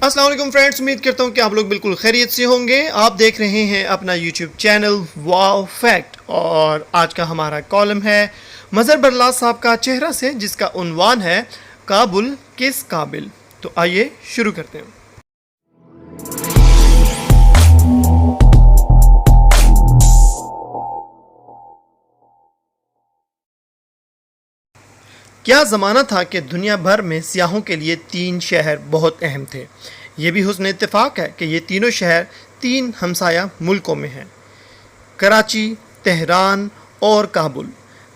अस्सलाम वालेकुम फ्रेंड्स, उम्मीद करता हूँ कि आप लोग बिल्कुल खैरियत से होंगे। आप देख रहे हैं अपना यूट्यूब चैनल वाव फैक्ट और आज का हमारा कॉलम है मज़हर बरलास साहब का चेहरा से, जिसका उन्वान है काबुल किस काबिल। तो आइए शुरू करते हैं। क्या ज़माना था कि दुनिया भर में सियाहों के लिए 3 शहर बहुत अहम थे। ये भी हुस्न इत्तेफाक है कि ये तीनों शहर 3 हमसाया मुल्कों में हैं, कराची, तेहरान और काबुल।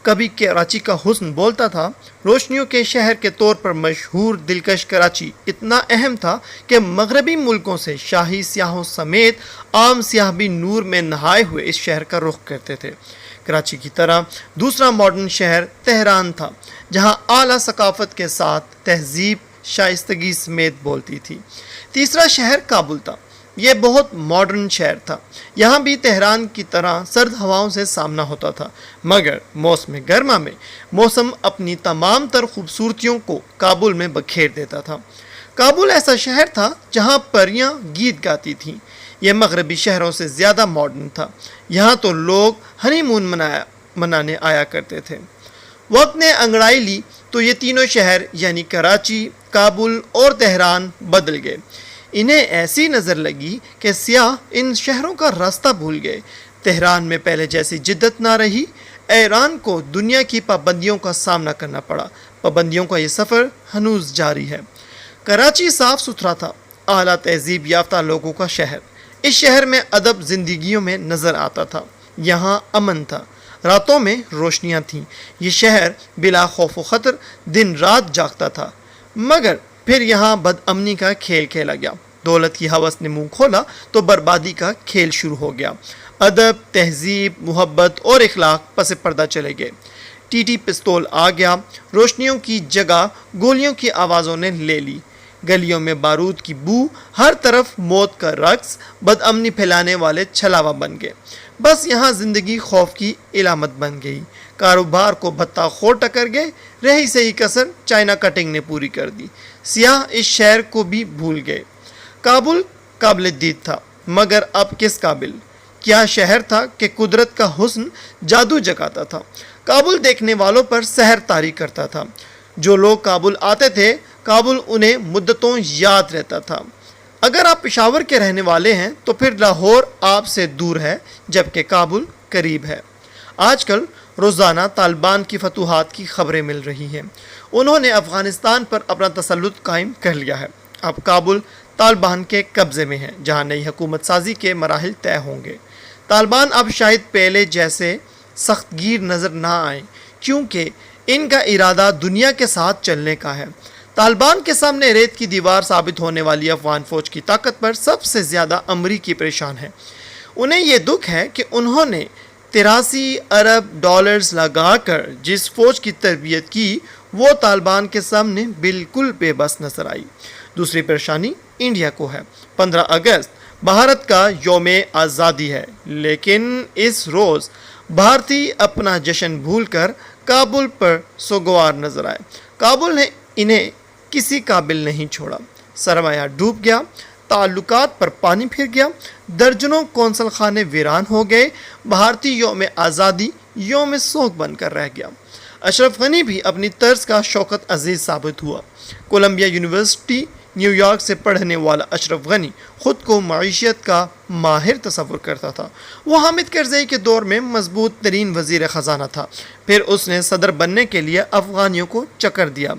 कभी कराची का हुस्न बोलता था। रोशनियों के शहर के तौर पर मशहूर दिलकश कराची इतना अहम था कि मगरबी मुल्कों से शाही सियाहों समेत आम सियाह भी नूर में नहाए हुए इस शहर का रुख करते थे। कराची की तरह दूसरा मॉडर्न शहर तेहरान था, जहां आला सकाफत के साथ तहजीब शाइस्तगी समेत बोलती थी। तीसरा शहर काबुल था। यह बहुत मॉडर्न शहर था। यहाँ भी तेहरान की तरह सर्द हवाओं से सामना होता था, मगर मौसम गर्मा में मौसम अपनी तमाम तर खूबसूरतियों को काबुल में बखेर देता था। काबुल ऐसा शहर था जहाँ परियाँ गीत गाती थीं। यह मगरबी शहरों से ज़्यादा मॉडर्न था। यहाँ तो लोग हनीमून मनाने आया करते थे। वक्त ने अंगड़ाई ली तो ये तीनों शहर यानी कराची, काबुल और तेहरान बदल गए। इन्हें ऐसी नज़र लगी कि सियाह इन शहरों का रास्ता भूल गए। तेहरान में पहले जैसी जिद्दत ना रही। ईरान को दुनिया की पाबंदियों का सामना करना पड़ा। पाबंदियों का ये सफ़र हनूज जारी है। कराची साफ़ सुथरा था, आला तहजीब याफ्ता लोगों का शहर। इस शहर में अदब ज़िंदगियों में नज़र आता था। यहाँ अमन था, रातों में रोशनियाँ थीं। ये शहर बिला खौफ व ख़तर दिन रात जागता था। मगर फिर यहाँ बदअमनी का खेल खेला गया। दौलत की हवस ने मुंह खोला तो बर्बादी का खेल शुरू हो गया। अदब, तहजीब, मोहब्बत और इखलाक पसे पर्दा चले गए। टीटी पिस्तौल आ गया। रोशनियों की जगह गोलियों की आवाज़ों ने ले ली। गलियों में बारूद की बू, हर तरफ मौत का रक्स, बदअमनी फैलाने वाले छलावा बन गए। बस यहाँ ज़िंदगी खौफ की इलामत बन गई। कारोबार को भत्ता खोर टकर गए। रही सही कसर चाइना कटिंग ने पूरी कर दी। सियाह इस शहर को भी भूल गए। काबुल काबिल दीद था, मगर अब किस काबिल। क्या शहर था कि कुदरत का हुस्न जादू जगाता था। काबुल देखने वालों पर सहर तारी करता था। जो लोग काबुल आते थे, काबुल उन्हें मुद्दतों याद रहता था। अगर आप पेशावर के रहने वाले हैं तो फिर लाहौर आपसे दूर है, जबकि काबुल करीब है। आजकल रोज़ाना तालिबान की फतूहात की खबरें मिल रही हैं। उन्होंने अफ़गानिस्तान पर अपना तसल्लुत कायम कर लिया है। अब काबुल तालिबान के कब्ज़े में है, जहाँ नई हुकूमत साजी के मराहिल तय होंगे। तालिबान अब शायद पहले जैसे सख्तगीर नज़र ना आए, क्योंकि इनका इरादा दुनिया के साथ चलने का है। तालिबान के सामने रेत की दीवार साबित होने वाली अफगान फ़ौज की ताकत पर सबसे ज़्यादा अमरीकी परेशान है। उन्हें यह दुख है कि उन्होंने 83 अरब डॉलर्स लगाकर जिस फ़ौज की तरबियत की, वो तालिबान के सामने बिल्कुल बेबस नजर आई। दूसरी परेशानी इंडिया को है। 15 अगस्त भारत का यौम आज़ादी है, लेकिन इस रोज़ भारतीय अपना जश्न भूलकर काबुल पर सोगवार नजर आए। काबुल ने इन्हें किसी काबिल नहीं छोड़ा। सरमाया डूब गया, ताल्लुकात पर पानी फिर गया, दर्जनों कौंसल खाने वीरान हो गए। भारतीय यौम आज़ादी यौम सोग बनकर रह गया। अशरफ गनी भी अपनी तर्ज का शौकत अजीज़ साबित हुआ। कोलंबिया यूनिवर्सिटी न्यूयॉर्क से पढ़ने वाला अशरफ गनी ख़ुद को मईशत का माहिर तस्वुर करता था। वो हामिद करज़ई के दौर में मजबूत तरीन वज़ीर ख़जाना था। फिर उसने सदर बनने के लिए अफ़गानियों को चक्कर दिया।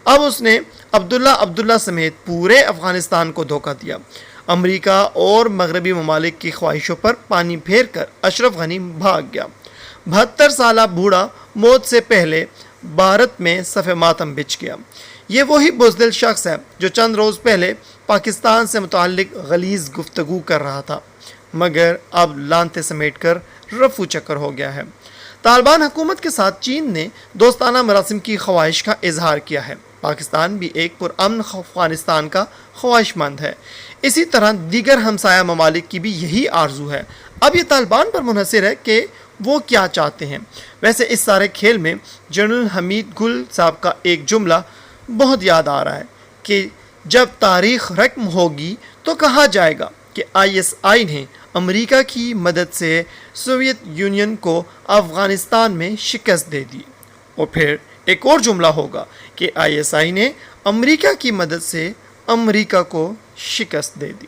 अब उसने अब्दुल्ला समेत पूरे अफ़गानिस्तान को धोखा दिया। अमेरिका और मगरबी ममालिक की ख्वाहिशों पर पानी फेर कर अशरफ गनी भाग गया। 72 साला बूढ़ा मौत से पहले भारत में सफ़े मातम बिछ गया। ये वही बुज़दिल शख्स है जो चंद रोज़ पहले पाकिस्तान से मुताल्लिक गलीज़ गुफ्तगू कर रहा था, मगर अब लानते समेट कर रफू चक्कर हो गया है। तालिबान हुकूमत के साथ चीन ने दोस्ताना मरासिम की ख्वाहिश का इजहार किया है। पाकिस्तान भी एक पुरअमन अफ़गानिस्तान का ख्वाहिशमंद है। इसी तरह दीगर हमसाया ममालिक की भी यही आरजू है। अब ये तालिबान पर मुनहसर है कि वो क्या चाहते हैं। वैसे इस सारे खेल में जनरल हमीद गुल साहब का एक जुमला बहुत याद आ रहा है कि جب تاریخ رقم ہوگی تو کہا جائے گا کہ ISI نے امریکہ کی مدد سے سوویت یونین کو افغانستان میں شکست دے دی، اور پھر ایک اور جملہ ہوگا کہ ISI نے امریکہ کی مدد سے امریکہ کو شکست دے دی۔